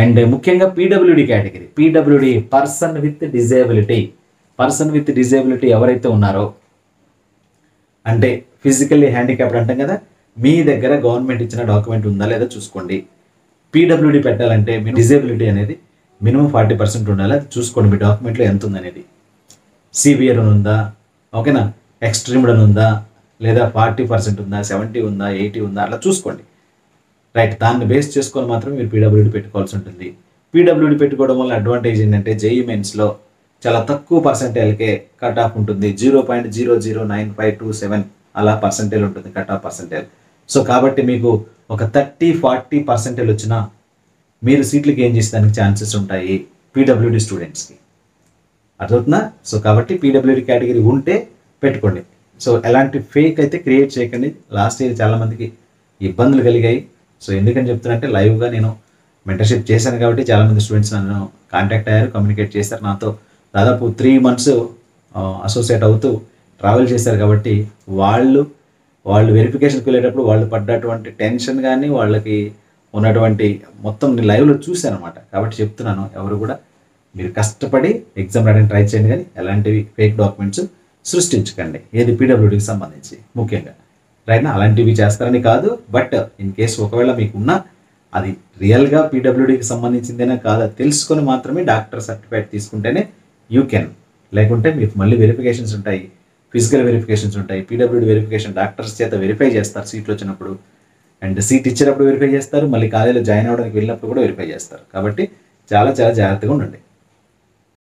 And ముఖ్యంగా PWD category, PWD person with disability ఎవరైతే ఉన్నారో, అంటే ఫిజికల్లీ హ్యాండిక్యాప్డ్ అంటాం కదా, మీ దగ్గర గవర్నమెంట్ ఇచ్చిన డాక్యుమెంట్ ఉందా లేదా చూసుకోండి. పీడబ్ల్యూడి పెట్టాలంటే మీ డిజేబిలిటీ అనేది మినిమం 40% ఉండాలి. అది చూసుకోండి మీ డాక్యుమెంట్లో ఎంత ఉందనేది. సివియర్ అని ఉందా, ఓకేనా, ఎక్స్ట్రీమ్డ్ అని ఉందా, లేదా 40% ఉందా, 70 ఉందా, 80 ఉందా, అట్లా చూసుకోండి. రైట్, దాన్ని బేస్ చేసుకొని మాత్రమే మీరు పీడబ్ల్యూడి పెట్టుకోవాల్సి ఉంటుంది. పీడబ్ల్యూడి పెట్టుకోవడం వల్ల అడ్వాంటేజ్ ఏంటంటే జేఈ మెయిన్స్లో చాలా తక్కువ పర్సెంటేజ్కే కట్ ఆఫ్ ఉంటుంది. 0.00957 అలా పర్సెంటేజ్ ఉంటుంది కట్ ఆఫ్ పర్సెంటేజ్. సో కాబట్టి మీకు ఒక 30-40% వచ్చినా మీరు సీట్లు గెయిన్ చేసేదానికి ఛాన్సెస్ ఉంటాయి పీడబ్ల్యూడి స్టూడెంట్స్కి. అర్థవుతుందా? సో కాబట్టి పీడబ్ల్యూడి కేటగిరీ ఉంటే పెట్టుకోండి. సో ఎలాంటి ఫేక్ అయితే క్రియేట్ చేయకండి. లాస్ట్ ఇయర్ చాలామందికి ఇబ్బందులు కలిగాయి. సో ఎందుకని చెప్తున్నానంటే లైవ్గా నేను మెంటర్షిప్ చేశాను కాబట్టి చాలామంది స్టూడెంట్స్ నన్ను కాంటాక్ట్ అయ్యారు, కమ్యూనికేట్ చేశారు నాతో. దాదాపు 3 months అసోసియేట్ అవుతూ ట్రావెల్ చేశారు కాబట్టి వాళ్ళు వెరిఫికేషన్కి వెళ్ళేటప్పుడు వాళ్ళు పడ్డటువంటి టెన్షన్ కానీ వాళ్ళకి ఉన్నటువంటి మొత్తం నేను లైవ్లో చూశాను అనమాట. కాబట్టి చెప్తున్నాను, ఎవరు కూడా మీరు కష్టపడి ఎగ్జామ్ రాయడానికి ట్రై చేయండి, కానీ ఎలాంటివి ఫేక్ డాక్యుమెంట్స్ సృష్టించకండి, ఏది పీడబ్ల్యూడికి సంబంధించి ముఖ్యంగా. రైట్నా, అలాంటివి చేస్తారని కాదు, బట్ ఇన్ కేసు ఒకవేళ మీకున్నా అది రియల్గా పీడబ్ల్యూడికి సంబంధించిందేనా కాదా తెలుసుకొని మాత్రమే డాక్టర్ సర్టిఫికేట్ తీసుకుంటేనే యూ కెన్. లేకుంటే మీకు మళ్ళీ వెరిఫికేషన్స్ ఉంటాయి, ఫిజికల్ వెరిఫికేషన్స్ ఉంటాయి. పీడబ్ల్యూడి వెరిఫికేషన్ డాక్టర్స్ చేత వెరిఫై చేస్తారు సీట్లు వచ్చినప్పుడు, అండ్ సీట్ ఇచ్చేటప్పుడు వెరిఫై చేస్తారు, మళ్ళీ కాలేజీలో జాయిన్ అవ్వడానికి వెళ్ళినప్పుడు కూడా వెరిఫై చేస్తారు. కాబట్టి చాలా చాలా జాగ్రత్తగా ఉండండి.